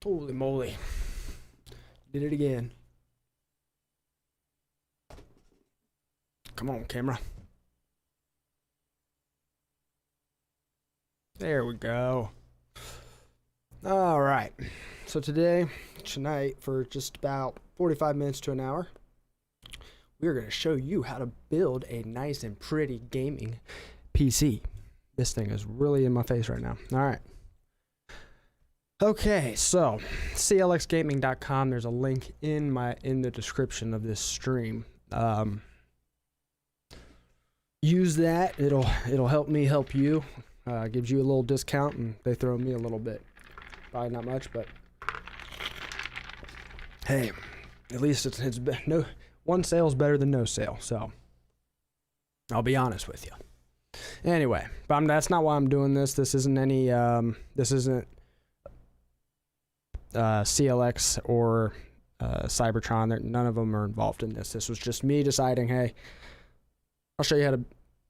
Holy moly. Did it again. Come on, camera. There we go. All right. So tonight, for just about 45 minutes to an hour, we're going to show you how to build a nice and pretty gaming PC. This thing is really in my face right now. All right. Okay, so CLXgaming.com. There's a link in the description of this stream. Use that. It'll help me help you. Gives you a little discount, and they throw me a little bit. Probably not much, but hey, at least it's no one sale is better than no sale. So I'll be honest with you. Anyway, but that's not why I'm doing this. This isn't any. This isn't CLX or Cybertron. None of them are involved in this. This was just me deciding, hey, I'll show you how to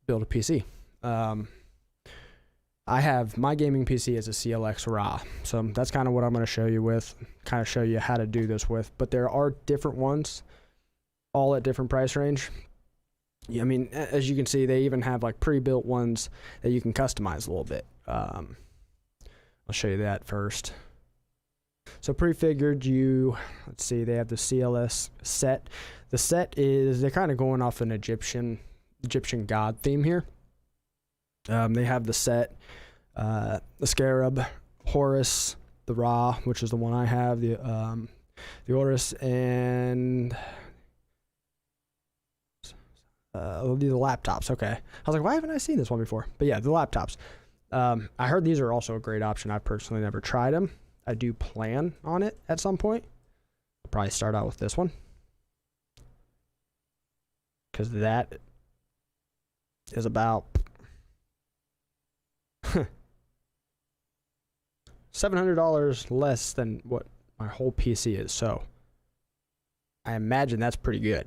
build a PC. I have my gaming PC as a CLX raw, so that's kind of what I'm going to show you with, kind of show you how to do this with. But there are different ones, all at different price range. Yeah, I mean, as you can see, they even have like pre-built ones that you can customize a little bit. I'll show you that first. So prefigured, let's see, they have the CLS set. The set is, they're kind of going off an Egyptian god theme here. They have the set, the Scarab, Horus, the Ra, which is the one I have, the Horus, and the laptops. Okay, I was like, why haven't I seen this one before? But yeah, the laptops. I heard these are also a great option. I've personally never tried them. I do plan on it at some point. I'll probably start out with this one, because that is about $700 less than what my whole PC is. So I imagine that's pretty good.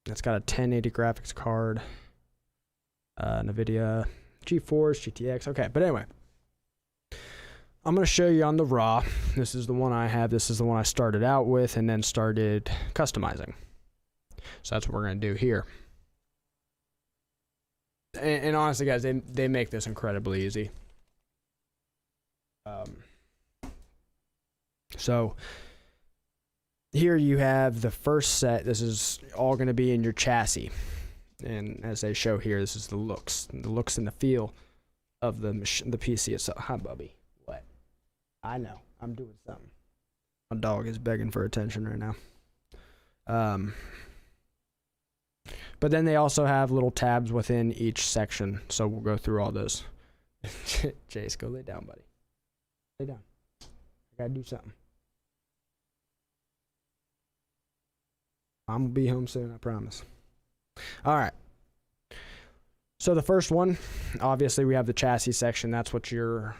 It's got a 1080 graphics card, NVIDIA GeForce GTX. Okay, but anyway, I'm going to show you on the raw. This is the one I have. This is the one I started out with and then started customizing. So that's what we're going to do here. And honestly, guys, they make this incredibly easy. So here you have the first set. This is all going to be in your chassis. And as they show here, this is the looks and the feel of the PC itself. Hi, Bubby. What? I know. I'm doing something. My dog is begging for attention right now. But then they also have little tabs within each section. So we'll go through all those. Jace, go lay down, buddy. Lay down. I gotta do something. I'm gonna be home soon, I promise. All right. So the first one, obviously we have the chassis section. That's what your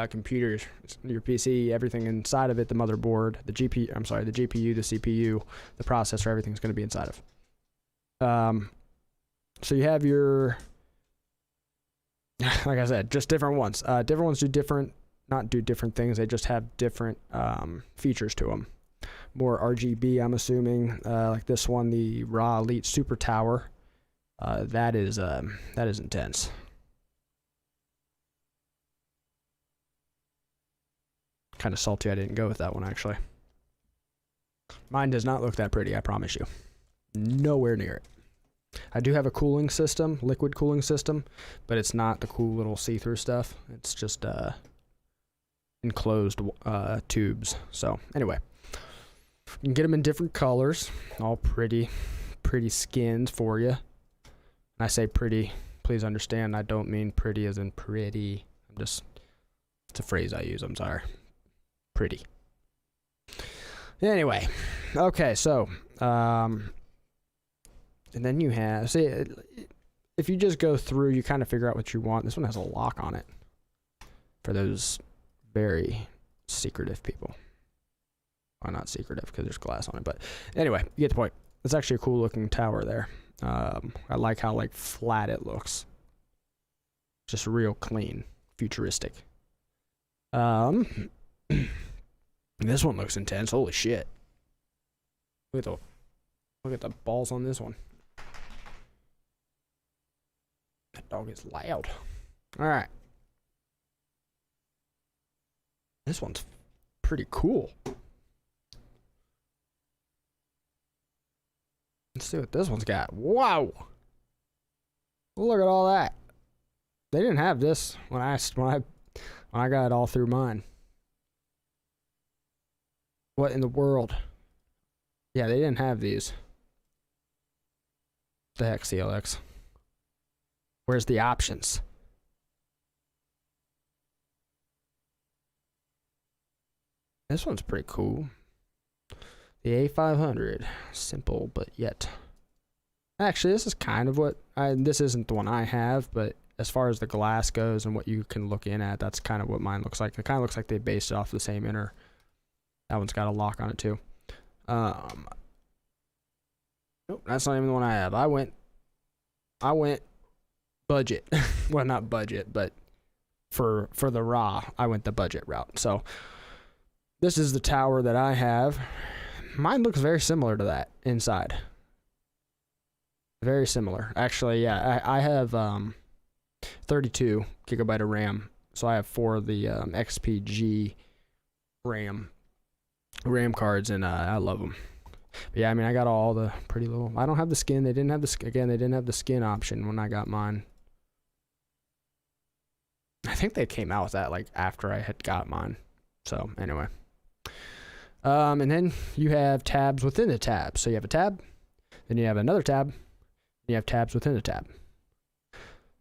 computer, your PC, everything inside of it, the motherboard, the GPU, the CPU, the processor, everything's going to be inside of. So you have your, like I said, just different ones. Different ones not do different things. They just have different features to them. More RGB, I'm assuming. Like this one, the Raw Elite Super Tower. That is intense. Kind of salty I didn't go with that one, actually. Mine does not look that pretty, I promise you. Nowhere near it. I do have a cooling system, liquid cooling system, but it's not the cool little see-through stuff. It's just enclosed tubes. So anyway, you can get them in different colors, all pretty skins for you. And I say pretty, please understand, I don't mean pretty as in pretty. It's a phrase I use, I'm sorry. Pretty. Anyway, okay, so, and then you have, see, if you just go through, you kind of figure out what you want. This one has a lock on it for those very secretive people. Well, not secretive because there's glass on it, but anyway, you get the point. It's actually a cool looking tower there. I like how like flat it looks. Just real clean, futuristic. This one looks intense. Holy shit. Look at the balls on this one. That dog is loud. Alright. This one's pretty cool. Let's see what this one's got. Wow! Look at all that. They didn't have this when I got it all through mine. What in the world? Yeah, they didn't have these. The heck, CLX? Where's the options? This one's pretty cool. The A500. Simple, but yet. Actually, this is kind of what this isn't the one I have, but as far as the glass goes and what you can look in at, that's kind of what mine looks like. It kind of looks like they based it off the same inner. That one's got a lock on it too. Nope, that's not even the one I have. I went budget. Well, not budget, but for the raw, I went the budget route. So this is the tower that I have. Mine looks very similar to that inside. Very similar. Actually, yeah, I have 32 gigabyte of RAM. So I have 4 of the XPG RAM cards, and I love them. But yeah, I mean, I got all the pretty little. I don't have the skin. They didn't have the again. They didn't have the skin option when I got mine. I think they came out with that like after I had got mine. So anyway, and then you have tabs within the tab. So you have a tab, then you have another tab, and you have tabs within the tab.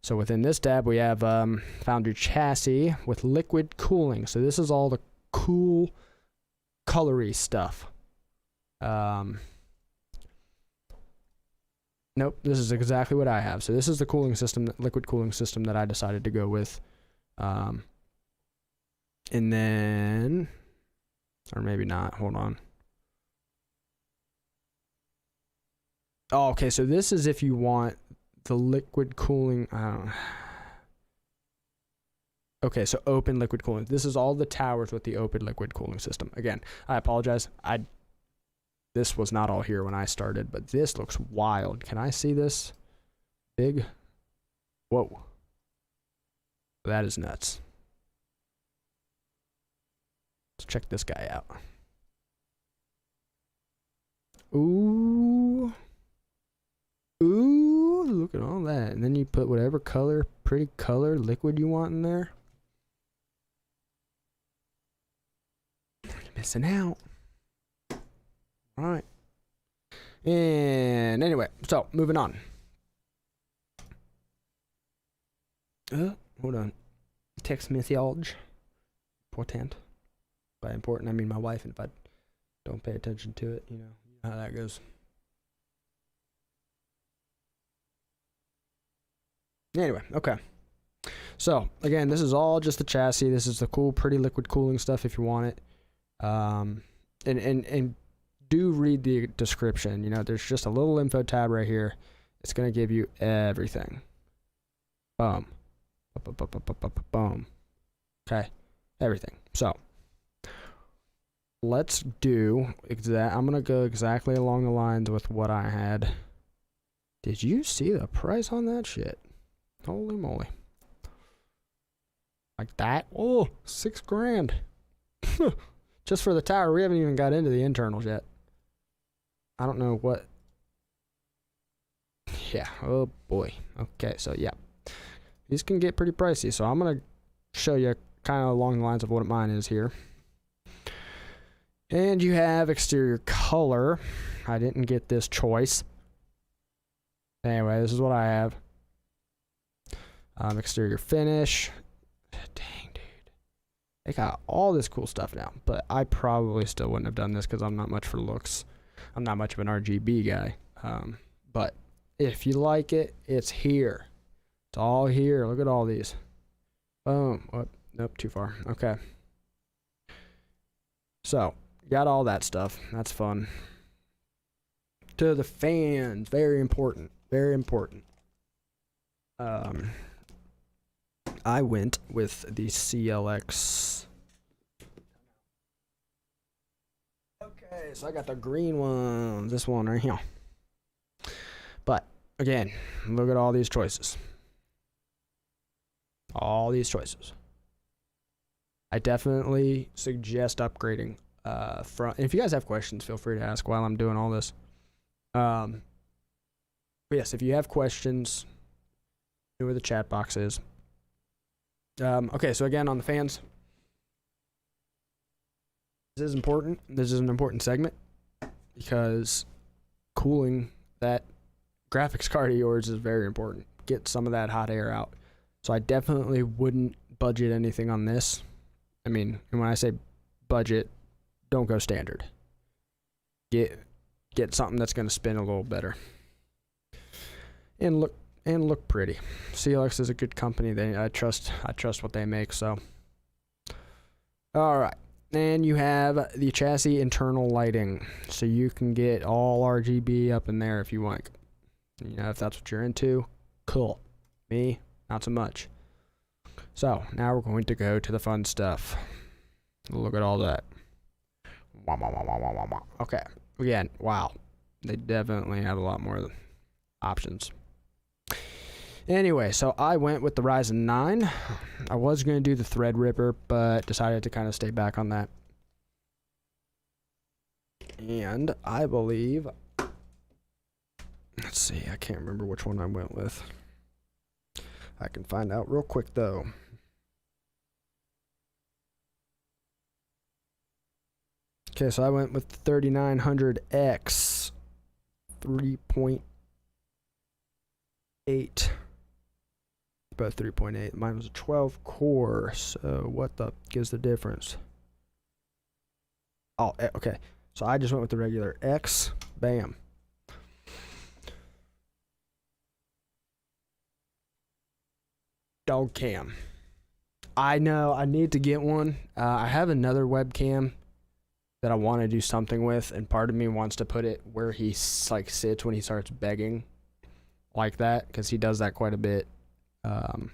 So within this tab, we have Foundry chassis with liquid cooling. So this is all the cool, colory stuff. Nope, this is exactly what I have. So this is the cooling system, liquid cooling system that I decided to go with. And then, or maybe not, hold on. Oh, okay, so this is if you want the liquid cooling, okay, so open liquid cooling. This is all the towers with the open liquid cooling system. Again, I apologize. This was not all here when I started, but this looks wild. Can I see this? Big? Whoa. That is nuts. Let's check this guy out. Ooh. Ooh, look at all that. And then you put whatever color, pretty color, liquid you want in there. You're missing out. All right. And anyway, so moving on. Hold on. Text message. Important. By important, I mean my wife, and if I don't pay attention to it, you know how that goes. Anyway, okay. So again, this is all just the chassis. This is the cool, pretty liquid cooling stuff if you want it. And do read the description. You know, there's just a little info tab right here. It's gonna give you everything. Boom. Boom. Okay, everything. So let's do exact. I'm gonna go exactly along the lines with what I had. Did you see the price on that shit? Holy moly! Like that? Oh, $6,000. Just for the tower. We haven't even got into the internals yet. I don't know what. Yeah. Oh boy. Okay. So yeah, these can get pretty pricey. So I'm gonna show you kind of along the lines of what mine is here. And you have exterior color. I didn't get this choice. Anyway, this is what I have. Exterior finish. Dang, dude. They got all this cool stuff now, but I probably still wouldn't have done this because I'm not much for looks. I'm not much of an RGB guy. But if you like it, it's here. It's all here. Look at all these. Boom. Oh, nope, too far. Okay. So, got all that stuff. That's fun. To the fans. Very important. Very important. I went with the CLX. Okay, so I got the green one. This one right here. But, again, look at all these choices. All these choices. I definitely suggest upgrading from. And if you guys have questions, feel free to ask while I'm doing all this. But yes, if you have questions, know where the chat box is. Okay, so again, on the fans, this is important. This is an important segment because cooling that graphics card of yours is very important. Get some of that hot air out. So I definitely wouldn't budget anything on this. I mean, and when I say budget, don't go standard. Get something that's going to spin a little better and look pretty. CLX is a good company. I trust what they make. So, all right, and you have the chassis internal lighting, so you can get all RGB up in there if you want. You know, if that's what you're into, cool. Me, not so much. So now we're going to go to the fun stuff. Look at all that. Okay, again, wow, they definitely have a lot more options. Anyway, so I went with the Ryzen 9. I was going to do the Threadripper, but decided to kind of stay back on that. And I believe, let's see, I can't remember which one I went with. I can find out real quick though. Okay, so I went with 3900X 3.8. Both 3.8. Mine was a 12 core. So what the gives the difference? Oh, okay. So I just went with the regular X. Bam. Dog cam. I know I need to get one. I have another webcam that I want to do something with, and part of me wants to put it where he like sits when he starts begging, like that, because he does that quite a bit. But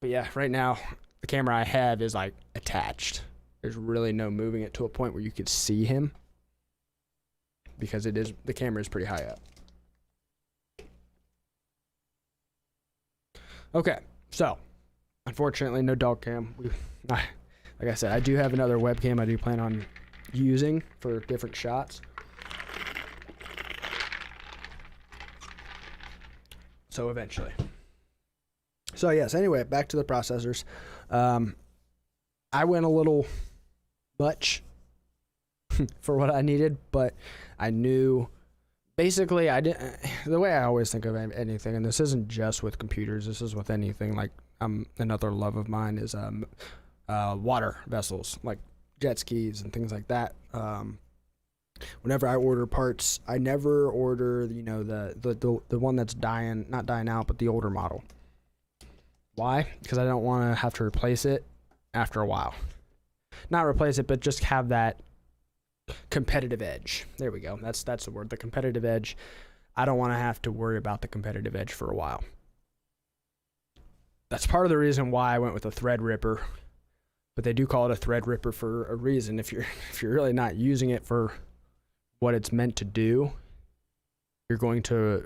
yeah, right now the camera I have is like attached. There's really no moving it to a point where you could see him, because the camera is pretty high up. Okay, so unfortunately no dog cam. Like I said, I do have another webcam I do plan on using for different shots. So eventually. So yes, anyway, back to the processors. I went a little much for what I needed, but I knew basically the way I always think of anything, and this isn't just with computers, this is with anything, like another love of mine is water vessels, like jet skis and things like that. Whenever I order parts, I never order, you know, the one that's not dying out, but the older model. Why? Because I don't want to have to replace it after a while. Not replace it, but just have that competitive edge. There we go. That's the word, the competitive edge. I don't want to have to worry about the competitive edge for a while. That's part of the reason why I went with a Threadripper. But they do call it a Threadripper for a reason. If you're really not using it for what it's meant to do, you're going to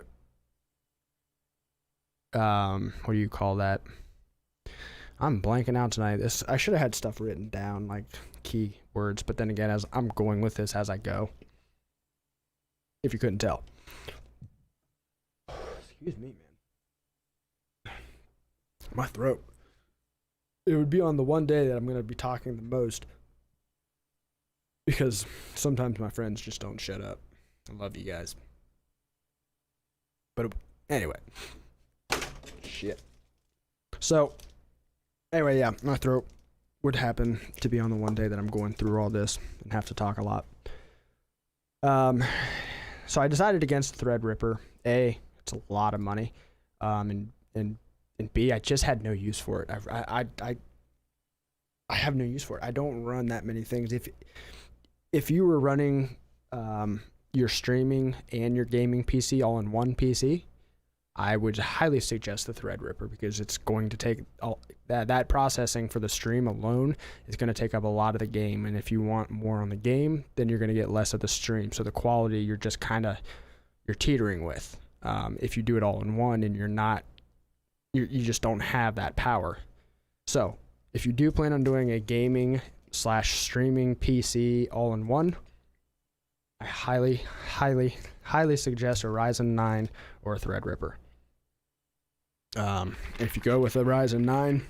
what do you call that? I'm blanking out tonight. I should have had stuff written down, like key words, but then again, as I'm going with this as I go. If you couldn't tell. Excuse me, man. My throat. it would be on the one day that I'm going to be talking the most, because sometimes my friends just don't shut up. I love you guys. But anyway. Shit. So, anyway, yeah, my throat would happen to be on the one day that I'm going through all this and have to talk a lot. So I decided against Threadripper. A, it's a lot of money. And B, I just had no use for it. I have no use for it. I don't run that many things. If you were running your streaming and your gaming PC all in one PC, I would highly suggest the Threadripper, because it's going to take that processing for the stream alone is going to take up a lot of the game. And if you want more on the game, then you're going to get less of the stream. So the quality you're just you're teetering with. If you do it all in one and you just don't have that power. So if you do plan on doing a gaming / streaming PC all in one, I highly suggest a Ryzen 9 or a Threadripper. If you go with a Ryzen 9,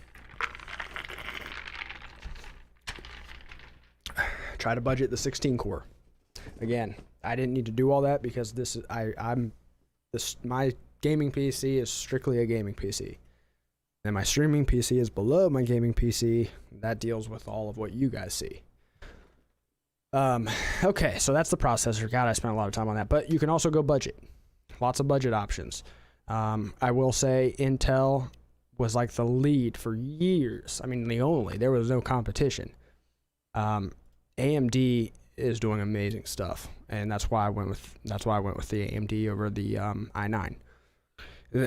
try to budget the 16 core. Again, I didn't need to do all that because my gaming PC is strictly a gaming PC. And my streaming PC is below my gaming PC. That deals with all of what you guys see. Okay, so that's the processor. God, I spent a lot of time on that. But you can also go budget. Lots of budget options. I will say Intel was like the lead for years. I mean, there was no competition. AMD is doing amazing stuff, and that's why I went with the AMD over the i9.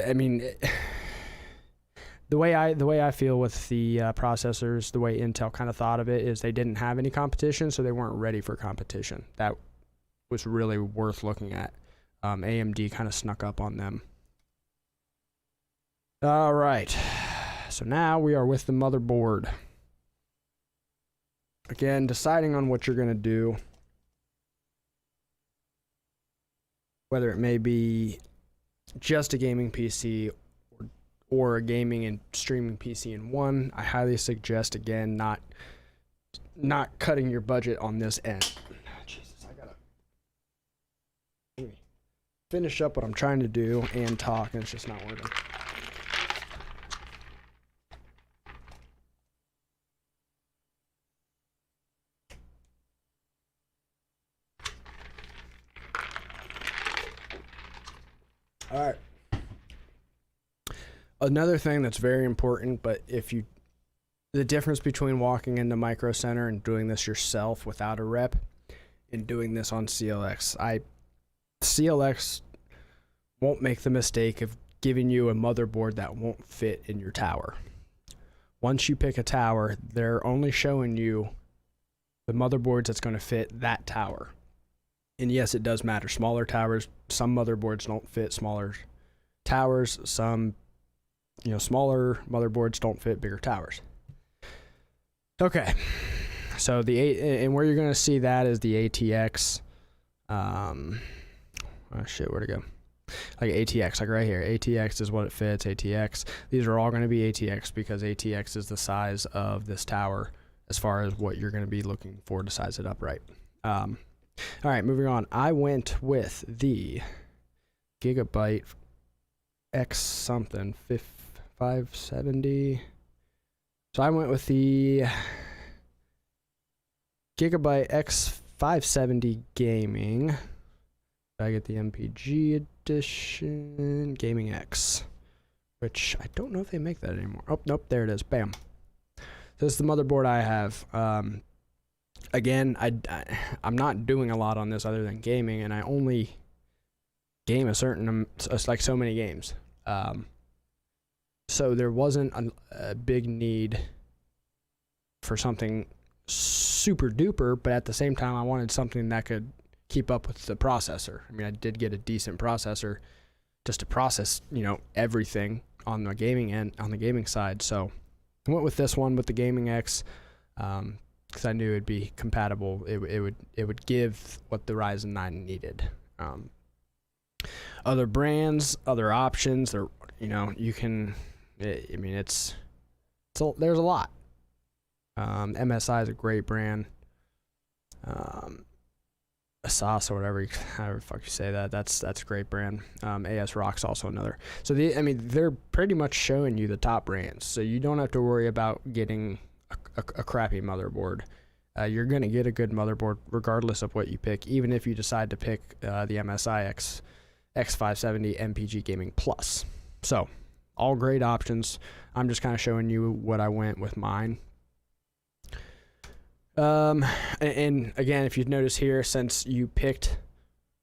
I mean, the way I feel with the processors, the way Intel kind of thought of it is they didn't have any competition, so they weren't ready for competition. That was really worth looking at. AMD kind of snuck up on them. All right, so now we are with the motherboard. Again, deciding on what you're going to do, whether it may be just a gaming PC or a gaming and streaming PC in one. I highly suggest, again, not cutting your budget on this end. Jesus, I gotta finish up what I'm trying to do and talk, and it's just not working. All right. Another thing that's very important, but the difference between walking into Micro Center and doing this yourself without a rep and doing this on CLX. CLX won't make the mistake of giving you a motherboard that won't fit in your tower. Once you pick a tower, they're only showing you the motherboards that's going to fit that tower. And yes, it does matter. Smaller towers, some motherboards don't fit smaller towers. Some, smaller motherboards don't fit bigger towers. Okay, so and where you're going to see that is the ATX. Oh shit, where'd it go? Like ATX, like right here. ATX is what it fits. ATX. These are all going to be ATX because ATX is the size of this tower as far as what you're going to be looking for to size it up right. All right, moving on. I went with the Gigabyte X something 570. So I went with the Gigabyte X 570 Gaming. I get the MPG edition Gaming X, which I don't know if they make that anymore. Oh, nope, there it is. Bam. So this is the motherboard I have. Again, I'm not doing a lot on this other than gaming, and I only game like so many games. So there wasn't a big need for something super duper, but at the same time, I wanted something that could keep up with the processor. I mean, I did get a decent processor just to process, everything on the gaming end, on the gaming side. So I went with this one with the Gaming X. Because I knew it'd be compatible. It would give what the Ryzen 9 needed. Other brands, other options. You can. I mean, there's a lot. MSI is a great brand. Asas or whatever, however the fuck you say that. That's a great brand. AS Rock's also another. So they're pretty much showing you the top brands, so you don't have to worry about getting a crappy motherboard. You're gonna get a good motherboard regardless of what you pick, even if you decide to pick the MSI X570 MPG Gaming Plus. So all great options. I'm just kind of showing you what I went with mine. And again, if you've noticed here, since I picked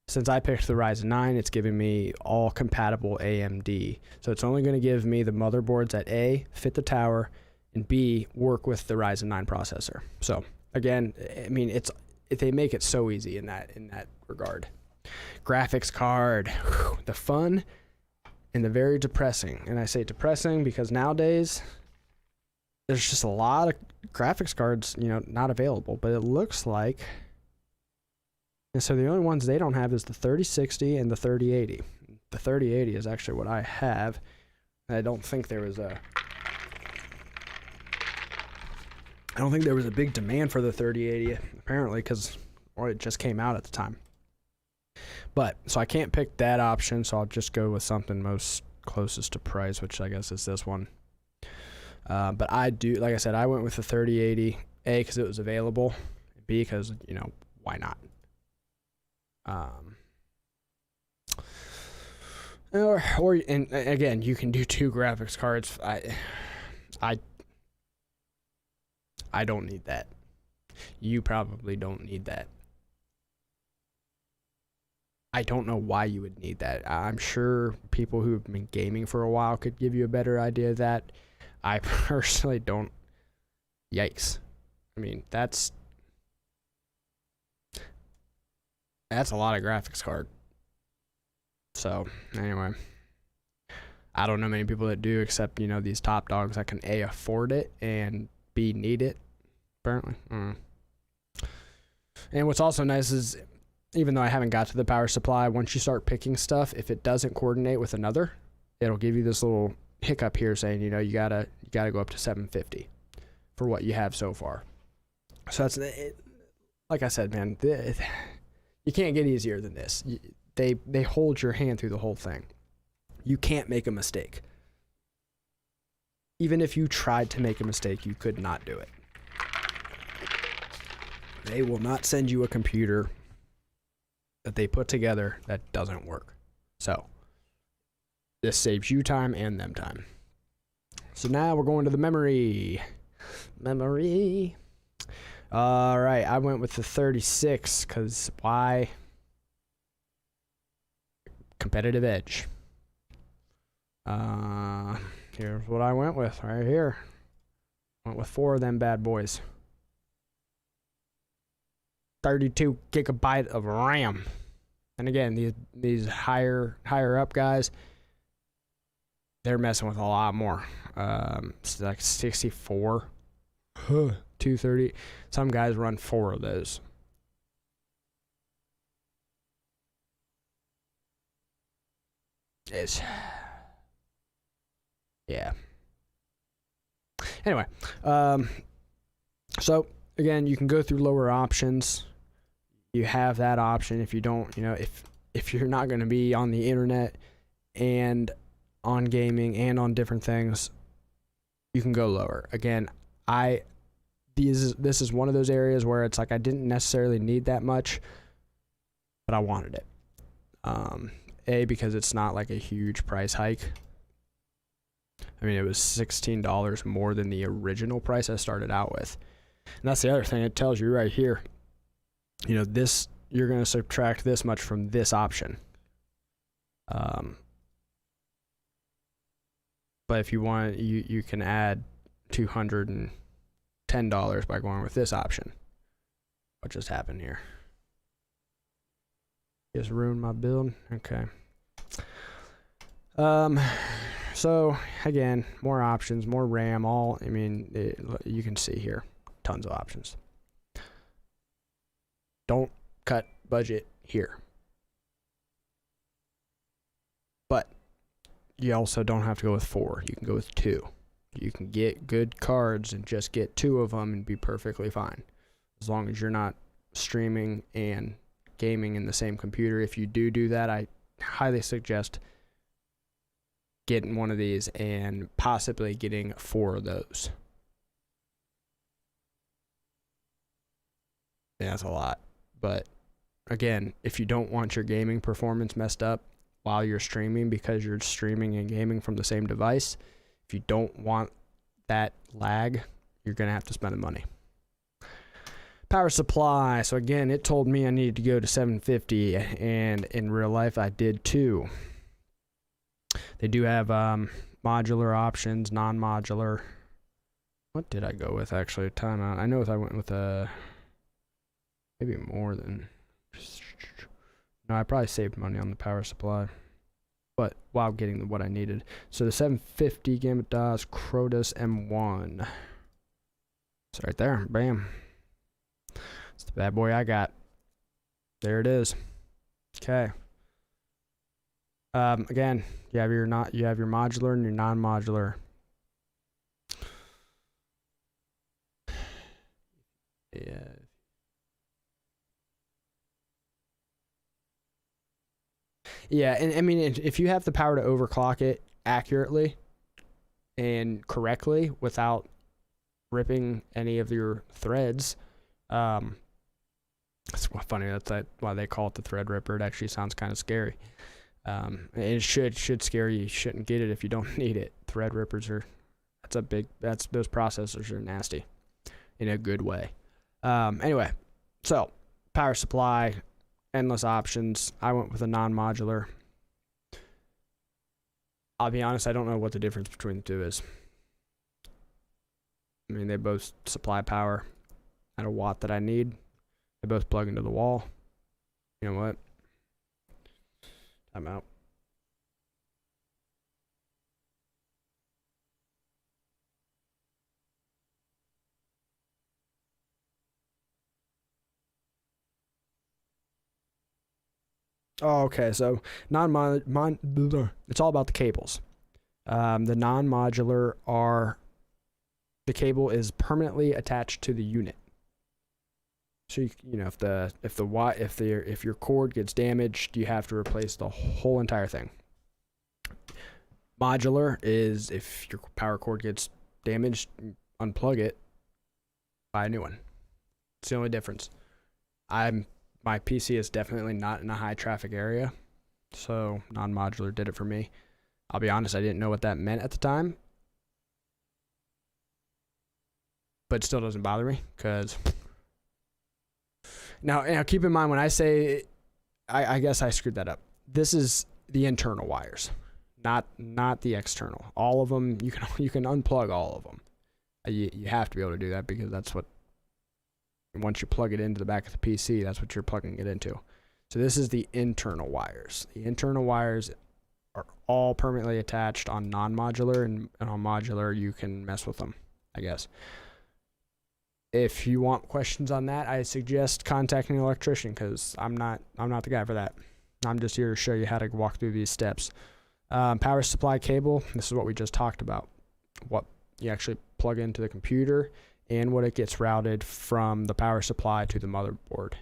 the Ryzen 9, it's giving me all compatible AMD. So it's only going to give me the motherboards that A, fit the tower, and B, work with the Ryzen 9 processor. So again, I mean, they make it so easy in that regard. Graphics card, whew, the fun and the very depressing. And I say depressing because nowadays there's just a lot of graphics cards, not available, but it looks like, and so the only ones they don't have is the 3060 and the 3080. The 3080 is actually what I have. I don't think there was a big demand for the 3080 apparently, because it just came out at the time. But so I can't pick that option, so I'll just go with something most closest to price, which I guess is this one. But I do, like I said, I went with the 3080, A, because it was available, B, because, why not? And again, you can do 2 graphics cards. I don't need that. You probably don't need that. I don't know why you would need that. I'm sure people who have been gaming for a while could give you a better idea of that. I personally don't. Yikes. I mean, that's a lot of graphics card. So, anyway. I don't know many people that do, except, these top dogs that can A, afford it, and B, need it, apparently. And what's also nice is, even though I haven't got to the power supply, once you start picking stuff, if it doesn't coordinate with another, it'll give you this little hiccup here saying, you gotta go up to 750 for what you have so far. So that's it. Like I said, man, you can't get easier than this. They hold your hand through the whole thing. You can't make a mistake. Even if you tried to make a mistake, you could not do it. They will not send you a computer that they put together that doesn't work. So this saves you time and them time. So now we're going to the memory. All right, I went with the 36 because why? Competitive edge. Here's what I went with right here. Went with 4 of them bad boys. 32 gigabyte of RAM. And again, these higher up guys, they're messing with a lot more. It's like 64, 230. Some guys run 4 of those. Yeah. Anyway, so again, you can go through lower options. You have that option if you don't, if you're not going to be on the internet and on gaming and on different things, you can go lower. Again, this is one of those areas where it's like I didn't necessarily need that much, but I wanted it. A, because it's not like a huge price hike. I mean, it was $16 more than the original price I started out with. And that's the other thing it tells you right here. This, you're going to subtract this much from this option. But if you want, you can add $210 by going with this option. What just happened here? Just ruined my build. Okay. So again, more options, more RAM. You can see here, tons of options. Don't cut budget here. But you also don't have to go with 4. You can go with 2. You can get good cards and just get 2 of them and be perfectly fine, as long as you're not streaming and gaming in the same computer. If you do that, I highly suggest getting one of these and possibly getting 4 of those. Yeah, that's a lot. But again, if you don't want your gaming performance messed up while you're streaming because you're streaming and gaming from the same device, if you don't want that lag, you're going to have to spend the money. Power supply. So again, it told me I needed to go to 750, and in real life I did too. They do have modular options, non-modular. What did I go with actually? Timeout. I know if I went with maybe more than... No, I probably saved money on the power supply, but while getting what I needed. So the 750 Gambit DOS Crotus M1. It's right there. Bam. It's the bad boy I got. There it is. Okay. Again, you have your modular and your non-modular. Yeah. Yeah, and I mean, if you have the power to overclock it accurately and correctly without ripping any of your threads, it's funny, that's why they call it the thread ripper. It actually sounds kind of scary. It should scare you. You shouldn't get it if you don't need it. Thread rippers those processors are nasty in a good way. Anyway, so power supply, endless options. I went with a non-modular. I'll be honest, I don't know what the difference between the two is. I mean, they both supply power at a watt that I need. They both plug into the wall. You know what? I'm out. Oh, okay. So it's all about the cables. The non-modular the cable is permanently attached to the unit. So you know, if your cord gets damaged, you have to replace the whole entire thing. Modular is if your power cord gets damaged, unplug it, buy a new one. It's the only difference. My PC is definitely not in a high traffic area, so non-modular did it for me. I'll be honest, I didn't know what that meant at the time, but it still doesn't bother me because now keep in mind when I say I guess I screwed that up. This is the internal wires, not the external. All of them you can unplug all of them. You have to be able to do that because that's what. Once you plug it into the back of the PC, that's what you're plugging it into. So this is the internal wires. The internal wires are all permanently attached on non-modular, and on modular you can mess with them, I guess. If you want questions on that, I suggest contacting an electrician because I'm not the guy for that. I'm just here to show you how to walk through these steps. Power supply cable, this is what we just talked about. What you actually plug into the computer and what it gets routed from the power supply to the motherboard.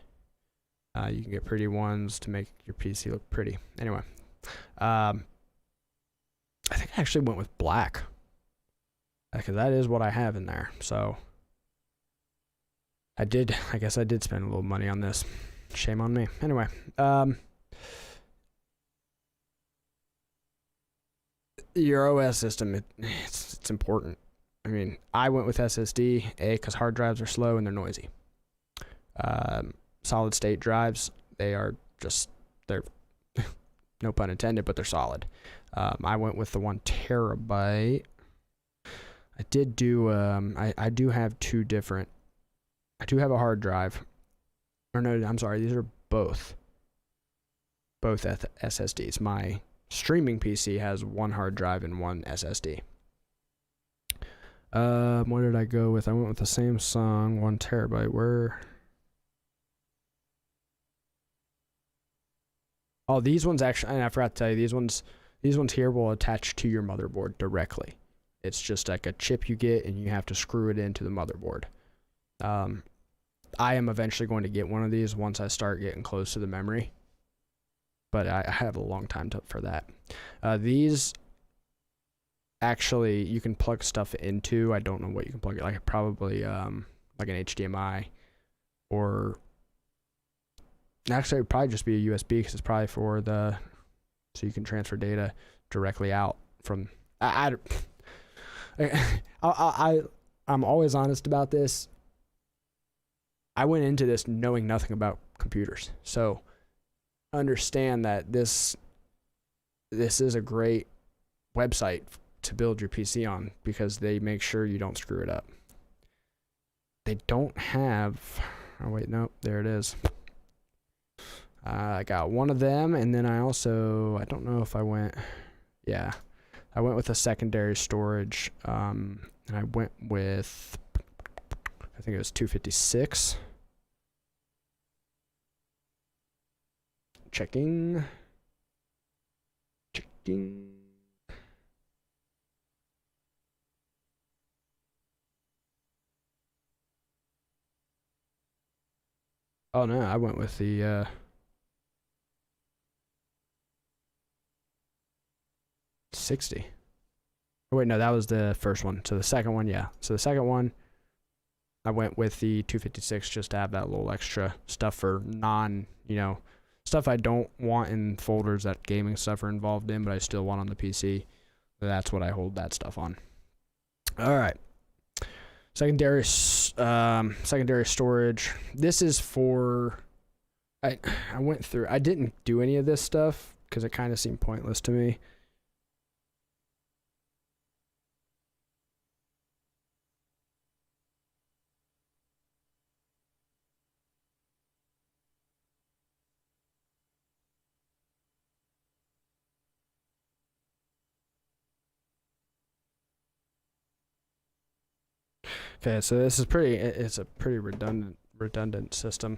You can get pretty ones to make your PC look pretty. Anyway, I think I actually went with black because that is what I have in there. So I guess I did spend a little money on this. Shame on me. Anyway, your OS system, it's important. I mean, I went with SSD, because hard drives are slow and they're noisy. Solid state drives, they're no pun intended, but they're solid. I went with the 1 terabyte. I did do, I do have two different, I do have a hard drive. Or no, I'm sorry, these are both SSDs. My streaming PC has 1 hard drive and 1 SSD. What did I go with? I went with the Samsung 1 terabyte. Oh, these ones actually, and I forgot to tell you, these ones here will attach to your motherboard directly. It's just like a chip you get, and you have to screw it into the motherboard. I am eventually going to get one of these once I start getting close to the memory, but I have a long time for that. These actually you can plug stuff into. I don't know what you can plug it, like probably like an HDMI, or actually it'd probably just be a USB, because it's probably for the, so you can transfer data directly out from. I'm always honest about this. I went into this knowing nothing about computers, so understand that this is a great website to build your PC on, because they make sure you don't screw it up. They don't have, oh wait, nope, there it is. I got one of them, and then I don't know if I went, yeah, I went with a secondary storage, and I went with, I think it was 256. Checking. Oh no, I went with the 60. Oh wait, no, that was the first one. So the second one, yeah. So the second one, I went with the 256 just to have that little extra stuff for stuff I don't want in folders that gaming stuff are involved in, but I still want on the PC. That's what I hold that stuff on. All right. Secondary storage. This is for, I went through, I didn't do any of this stuff because it kind of seemed pointless to me. Okay, so this is it's a pretty redundant system.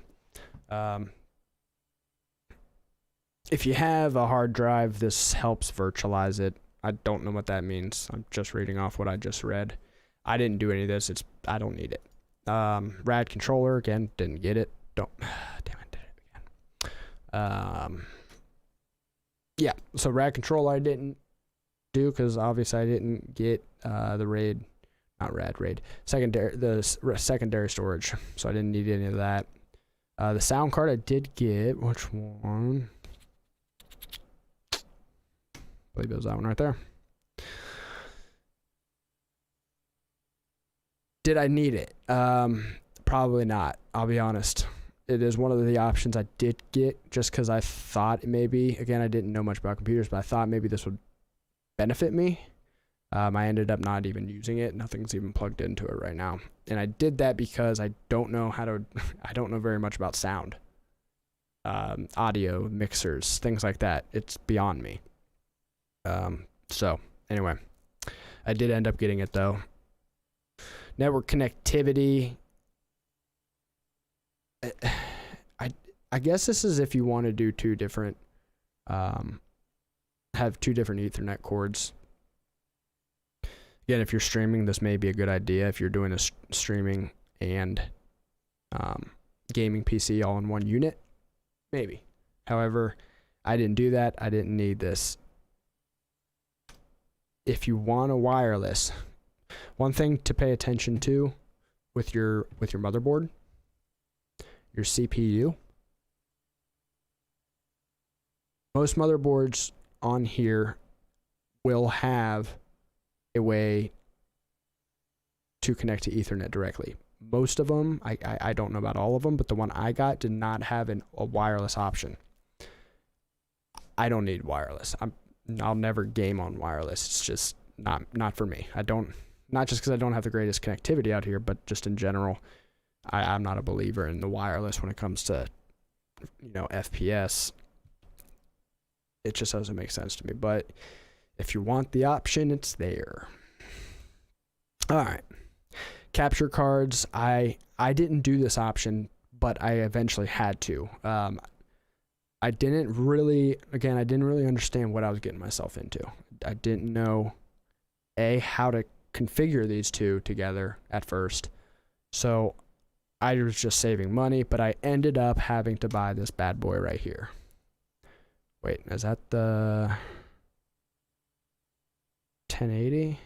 If you have a hard drive, this helps virtualize it. I don't know what that means. I'm just reading off what I just read. I didn't do any of this. I don't need it. RAD controller, again, didn't get it. Damn it, did it again. Yeah, so RAD controller I didn't do because obviously I didn't get the secondary storage, so I didn't need any of that. The sound card I did get. Which one? I believe it was that one right there. Did I need it? Probably not. I'll be honest. It is one of the options I did get just because I thought maybe, again, I didn't know much about computers, but I thought maybe this would benefit me. I ended up not even using it. Nothing's even plugged into it right now. And I did that because I don't know I don't know very much about sound. Audio, mixers, things like that. It's beyond me. So anyway, I did end up getting it though. Network connectivity. I guess this is if you want to do have two different Ethernet cords. Again, if you're streaming, this may be a good idea. If you're doing a streaming and gaming PC all in one unit, maybe. However, I didn't do that. I didn't need this. If you want a wireless, one thing to pay attention to with your motherboard, your CPU. Most motherboards on here will have a way to connect to Ethernet directly. Most of them, I don't know about all of them, but the one I got did not have a wireless option. I don't need wireless. I'll never game on wireless. It's just not for me. Not just because I don't have the greatest connectivity out here, but just in general, I'm not a believer in the wireless when it comes to FPS. It just doesn't make sense to me. But if you want the option, it's there. All right. Capture cards. I didn't do this option, but I eventually had to. I didn't really understand what I was getting myself into. I didn't know how to configure these two together at first. So I was just saving money, but I ended up having to buy this bad boy right here. Wait, is that the 1080?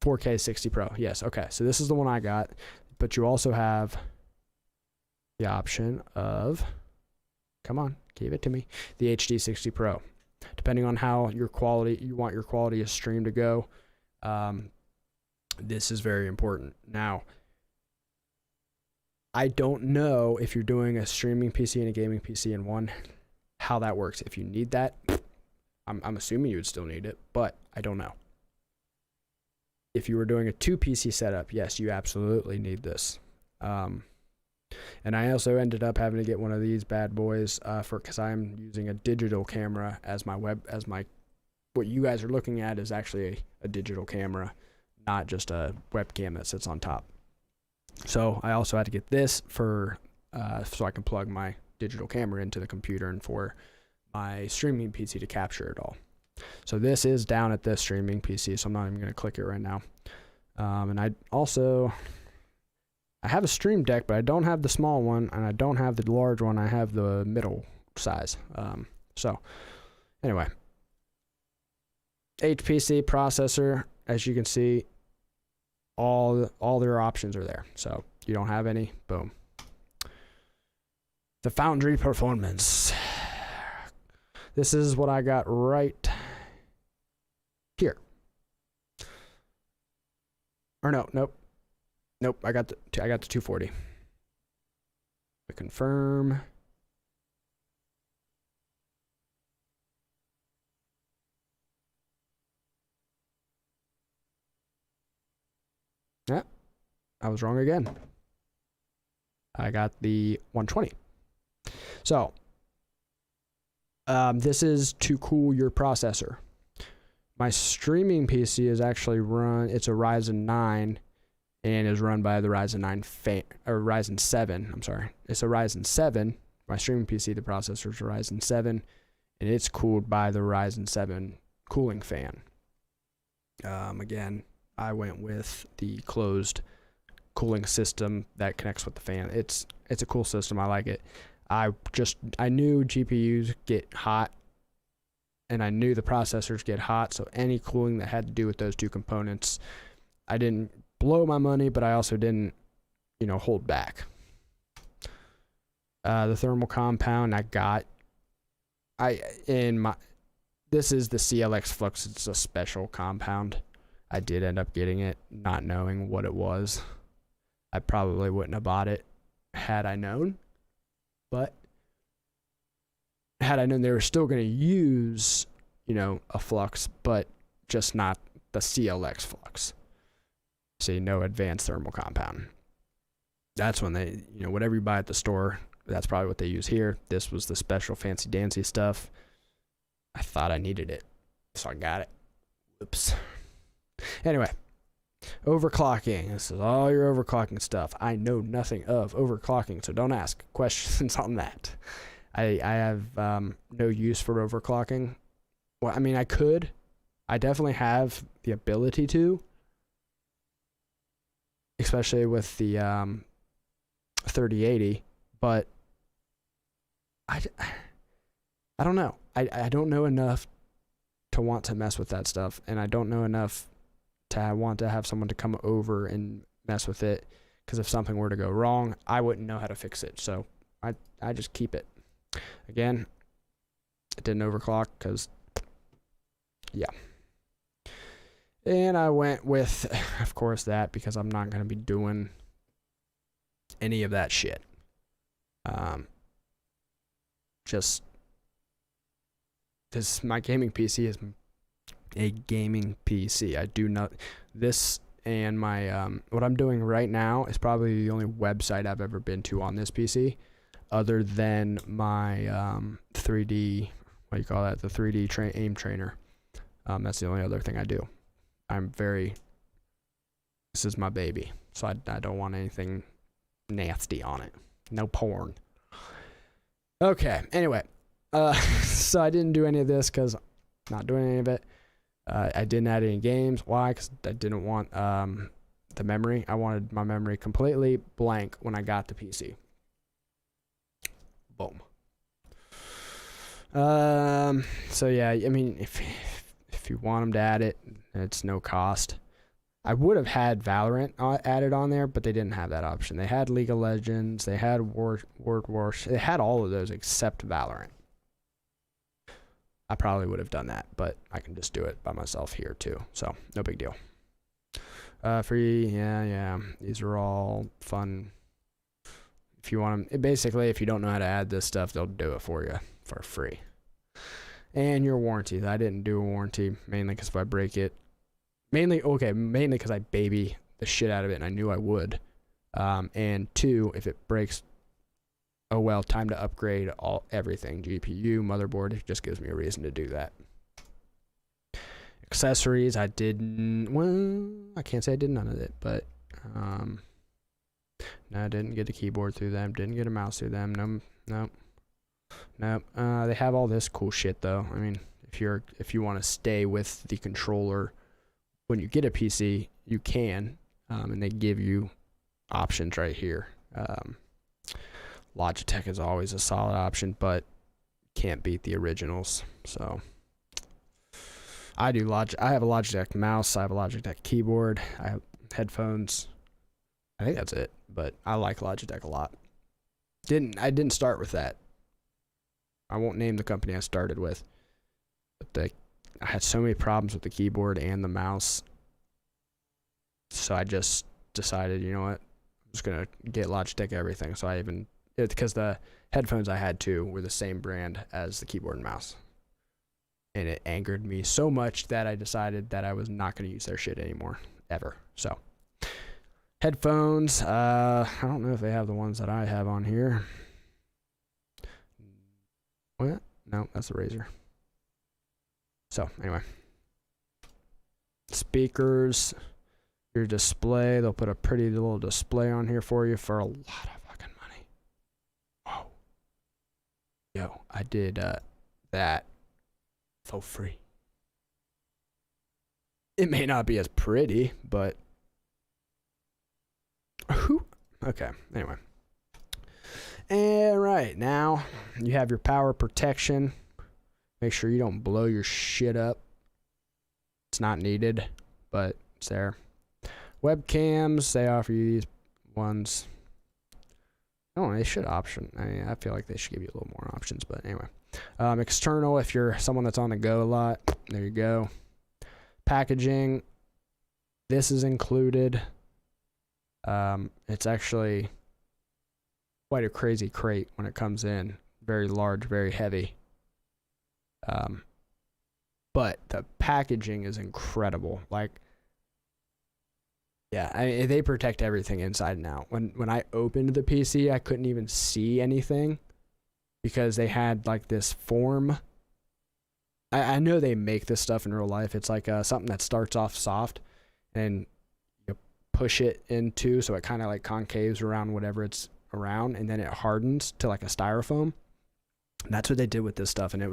4K 60 Pro. Yes, okay. So this is the one I got, but you also have the option of, come on, give it to me, the HD 60 Pro. Depending on how your quality, you want your quality of stream to go, this is very important. Now, I don't know if you're doing a streaming PC and a gaming PC in one, how that works. If you need that, I'm assuming you would still need it, but I don't know. If you were doing a 2 PC setup, yes, you absolutely need this. And I also ended up having to get one of these bad boys because I'm using a digital camera as my what you guys are looking at is actually a digital camera, not just a webcam that sits on top. So I also had to get this for so I can plug my digital camera into the computer and for my streaming PC to capture it all. So this is down at this streaming PC, so I'm not even going to click it right now. And I have a Stream Deck, but I don't have the small one, and I don't have the large one. I have the middle size. So anyway, HPC processor, as you can see, all their options are there. So you don't have any, boom. The Foundry Performance. This is what I got right here. Or nope. I got the 240. We confirm. Yeah, I was wrong again. I got the 120. So, this is to cool your processor. My streaming PC is actually it's a Ryzen 9 and is run by the Ryzen 7. I'm sorry. It's a Ryzen 7. My streaming PC, the processor is a Ryzen 7, and it's cooled by the Ryzen 7 cooling fan. Again, I went with the closed cooling system that connects with the fan. It's a cool system. I like it. I knew GPUs get hot, and I knew the processors get hot, so any cooling that had to do with those two components, I didn't blow my money, but I also didn't, hold back. The thermal compound this is the CLX Flux. It's a special compound. I did end up getting it, not knowing what it was. I probably wouldn't have bought it had I known. But had I known they were still going to use, a flux, but just not the CLX Flux. See, no advanced thermal compound. That's when they, whatever you buy at the store, that's probably what they use here. This was the special fancy dancy stuff. I thought I needed it, so I got it. Oops. Anyway, overclocking. This is all your overclocking stuff. I know nothing of overclocking, so don't ask questions on that. I have no use for overclocking. Well, I mean, I could. I definitely have the ability to, especially with the 3080, but I don't know. I don't know enough to want to mess with that stuff, and I don't know enough to want to have someone to come over and mess with it, because if something were to go wrong, I wouldn't know how to fix it, so I just keep it. Again, it didn't overclock because, yeah. And I went with, of course, that, because I'm not going to be doing any of that shit. My gaming PC is a gaming PC. I do not, this and my, what I'm doing right now is probably the only website I've ever been to on this PC, other than my 3D, what do you call that? The 3D aim trainer. That's the only other thing I do. This is my baby, so I don't want anything nasty on it. No porn. Okay, anyway, so I didn't do any of this because I'm not doing any of it. I didn't add any games. Why? Because I didn't want the memory. I wanted my memory completely blank when I got the PC. Boom. So yeah, I mean, if you want them to add it, it's no cost. I would have had Valorant added on there, but they didn't have that option. They had League of Legends, they had World War, they had all of those except Valorant. I probably would have done that, but I can just do it by myself here too, so no big deal. Free, yeah. These are all fun. If you want them, basically, if you don't know how to add this stuff, they'll do it for you for free. And your warranties. I didn't do a warranty, mainly because if I break it, mainly because I baby the shit out of it, and I knew I would. And 2, if it breaks, oh well, time to upgrade everything. GPU, motherboard, it just gives me a reason to do that. Accessories, I didn't, well, I can't say I did none of it, but, no, I didn't get a keyboard through them, didn't get a mouse through them, nope. They have all this cool shit though. I mean, if you want to stay with the controller when you get a PC, you can, and they give you options right here. Logitech is always a solid option, but can't beat the originals. So I have a Logitech mouse, I have a Logitech keyboard, I have headphones. I think that's it, but I like Logitech a lot. I didn't start with that. I won't name the company I started with, but I had so many problems with the keyboard and the mouse, so I just decided, you know what, I'm just gonna get Logitech everything. So because the headphones I had too were the same brand as the keyboard and mouse, and it angered me so much that I decided that I was not gonna use their shit anymore, ever. So headphones, I don't know if they have the ones that I have on here. What? No, that's the Razer. So anyway, speakers, your display, they'll put a pretty little display on here for you for a lot of fucking money. Whoa. Yo, I did that for free. It may not be as pretty, but okay, anyway. And right now, you have your power protection. Make sure you don't blow your shit up. It's not needed, but it's there. Webcams, they offer you these ones. Oh, they should option. I feel like they should give you a little more options, but anyway. External, if you're someone that's on the go a lot, there you go. Packaging, this is included. It's actually quite a crazy crate when it comes in. Very large, very heavy. But the packaging is incredible. Like, yeah, they protect everything inside and out. When I opened the PC, I couldn't even see anything because they had like this form. I know they make this stuff in real life. It's like something that starts off soft and you push it into, so it kind of like concaves around whatever it's around, and then it hardens to like a styrofoam. And that's what they did with this stuff, and I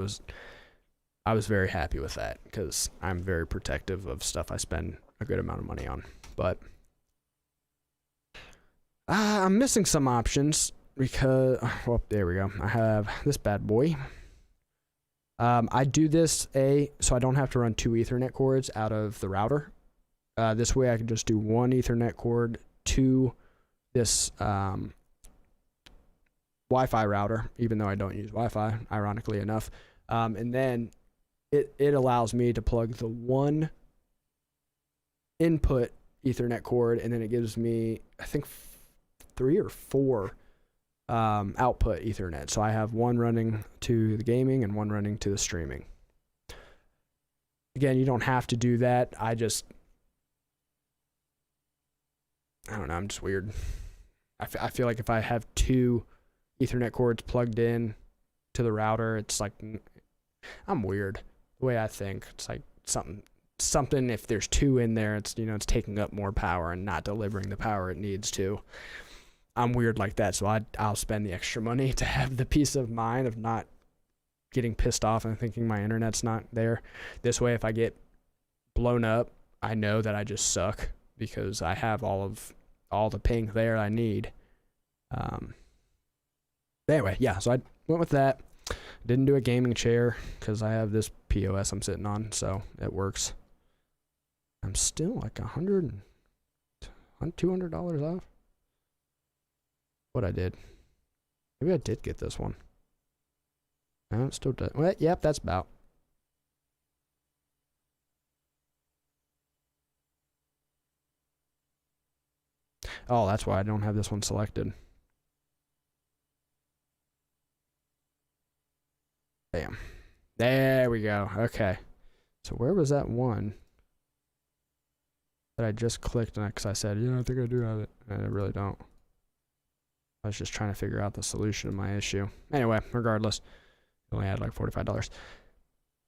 was very happy with that because I'm very protective of stuff I spend a good amount of money on. But I'm missing some options because, well, there we go. I have this bad boy. I do this so I don't have to run 2 Ethernet cords out of the router. This way I can just do 1 Ethernet cord to this Wi-Fi router, even though I don't use Wi-Fi, ironically enough. And then it allows me to plug the 1 input Ethernet cord, and then it gives me, I think, 3 or 4 output Ethernet. So I have 1 running to the gaming and 1 running to the streaming. Again, you don't have to do that. I don't know, I'm just weird. I feel like if I have 2 Ethernet cords plugged in to the router, it's like, I'm weird. The way I think, it's like something if there's 2 in there, it's, you know, it's taking up more power and not delivering the power it needs to. I'm weird like that, so I'll spend the extra money to have the peace of mind of not getting pissed off and thinking my internet's not there. This way, if I get blown up, I know that I just suck because I have all the ping there I need. Anyway, yeah, so I went with that. Didn't do a gaming chair because I have this POS I'm sitting on, so it works. I'm still like $200 off. What I did. Maybe I did get this one. No, it still does. Well, yep, that's about. Oh, that's why I don't have this one selected. Bam. There we go. Okay. So where was that one that I just clicked on? Because I said, yeah, I think I do have it. And I really don't. I was just trying to figure out the solution to my issue. Anyway, regardless, I only had like $45.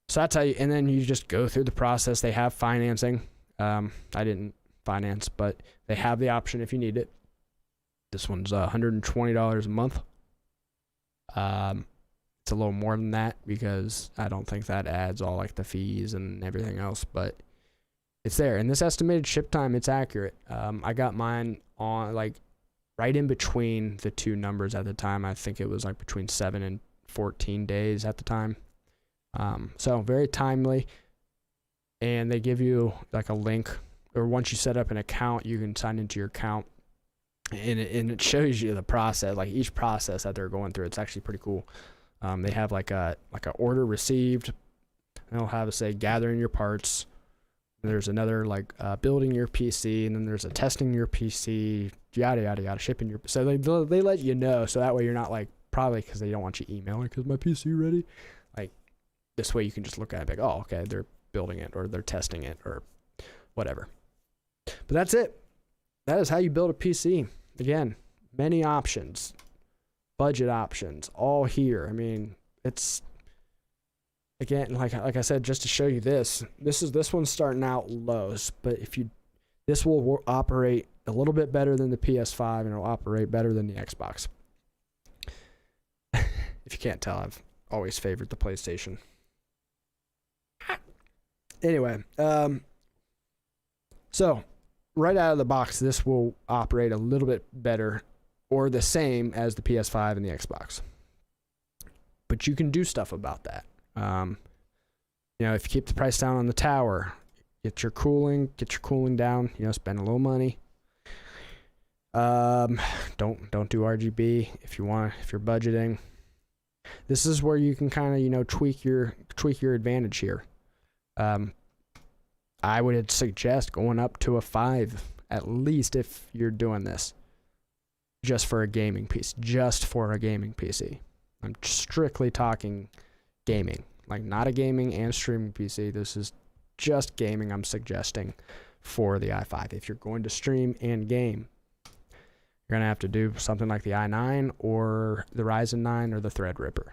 So that's how you, and then you just go through the process. They have financing. I didn't finance, but they have the option if you need it. This one's $120 a month. It's a little more than that because I don't think that adds all like the fees and everything else, but it's there. And this estimated ship time, it's accurate. I got mine on like right in between the two numbers at the time. I think it was like between 7 and 14 days at the time. So very timely. And they give you like a link, or once you set up an account, you can sign into your account, and it shows you the process, like each process that they're going through. It's actually pretty cool. They have like a order received. They'll have say gathering your parts. There's another like building your PC, and then there's a testing your PC, yada yada yada, shipping your. So they let you know, so that way you're not like, probably because they don't want you emailing because my PC ready. Like this way you can just look at it like, oh okay, they're building it or they're testing it or whatever. But that's it. That is how you build a PC. Again, many options, budget options, all here. I mean, it's again like I said, just to show you this one's starting out lows, but this will operate a little bit better than the PS5 and it'll operate better than the Xbox. If you can't tell, I've always favored the PlayStation. Anyway, so right out of the box, this will operate a little bit better or the same as the PS5 and the Xbox. But you can do stuff about that. You know, if you keep the price down on the tower, get your cooling down, you know, spend a little money. Don't do RGB if you're budgeting. This is where you can kind of, you know, tweak your advantage here. I would suggest going up to a 5 at least if you're doing this just for a gaming PC. I'm strictly talking gaming, like not a gaming and streaming PC. This is just gaming I'm suggesting for the i5. If you're going to stream and game, you're going to have to do something like the i9 or the Ryzen 9 or the Threadripper.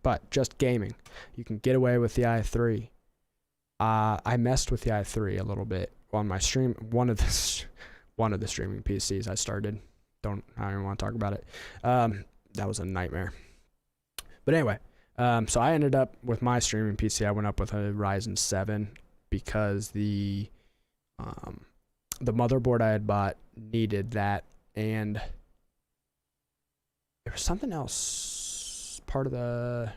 But just gaming, you can get away with the i3. I messed with the i3 a little bit on my stream. One of the streaming PCs I started. I don't even want to talk about it. That was a nightmare. But anyway, so I ended up with my streaming PC. I went up with a Ryzen 7 because the motherboard I had bought needed that, and there was something else part of the.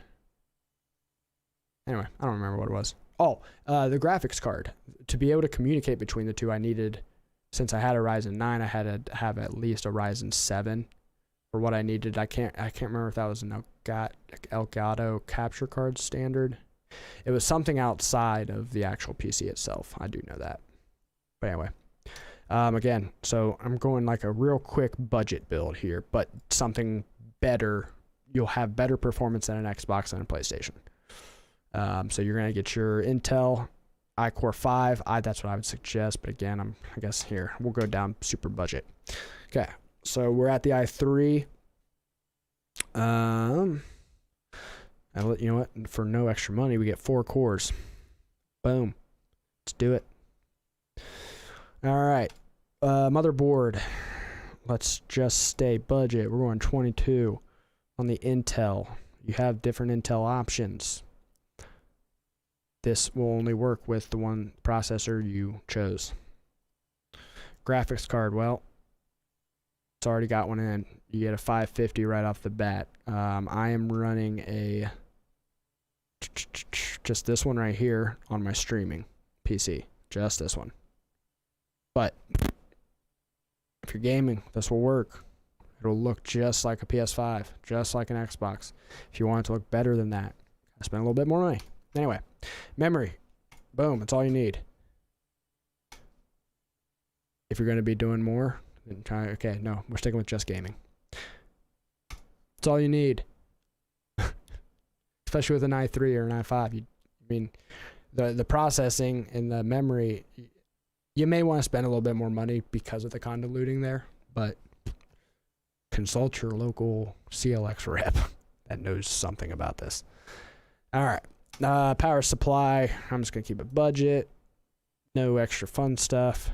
Anyway, I don't remember what it was. Oh, the graphics card. To be able to communicate between the two, I needed, since I had a Ryzen 9, I had to have at least a Ryzen 7 for what I needed. I can't remember if that was an Elgato capture card standard. It was something outside of the actual PC itself. I do know that. But anyway, again, so I'm going like a real quick budget build here, but something better. You'll have better performance than an Xbox and a PlayStation. So you're going to get your Intel iCore 5. That's what I would suggest. But again, I guess here, we'll go down super budget. Okay. So we're at the i3. You know what? For no extra money, we get 4 cores. Boom. Let's do it. All right. Motherboard. Let's just stay budget. We're going 22 on the Intel. You have different Intel options. this will only work with the one processor you chose. Graphics card, well, it's already got one in. You get a 550 right off the bat. I am running a just this one right here on my streaming PC. Just this one. But if you're gaming, this will work. It'll look just like a PS5, just like an Xbox. If you want it to look better than that, I spend a little bit more money. Anyway, memory. Boom, that's all you need. If you're going to be doing more, then try. Okay, no, we're sticking with just gaming. That's all you need. Especially with an i3 or an i5. The processing and the memory, you may want to spend a little bit more money because of the convoluting there, but consult your local CLX rep that knows something about this. All right. Power supply. I'm just going to keep it budget. No extra fun stuff.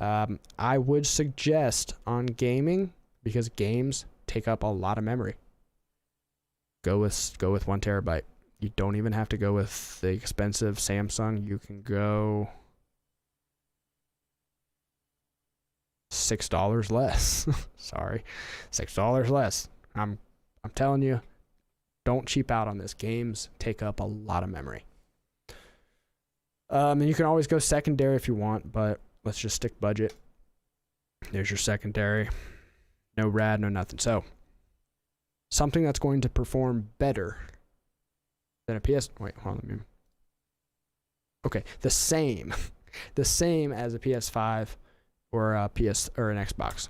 I would suggest on gaming, because games take up a lot of memory, go with 1 terabyte. You don't even have to go with the expensive Samsung. You can go $6 less. Sorry, $6 less. I'm telling you, don't cheap out on this. Games take up a lot of memory. And you can always go secondary if you want, but let's just stick budget. There's your secondary. No RAD, no nothing. So, something that's going to perform better than a PS... Wait, hold on. Okay, the same as a PS5 or a PS or an Xbox.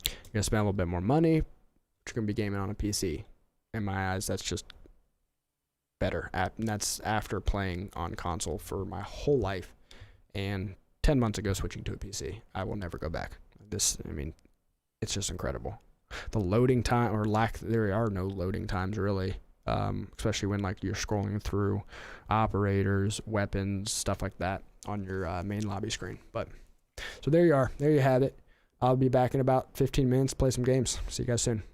You're going to spend a little bit more money, but you're going to be gaming on a PC. In my eyes, that's just better. And that's after playing on console for my whole life. And 10 months ago, switching to a PC. I will never go back. It's just incredible. The loading time, or there are no loading times really, especially when like you're scrolling through operators, weapons, stuff like that on your main lobby screen. But so there you are. There you have it. I'll be back in about 15 minutes, play some games. See you guys soon.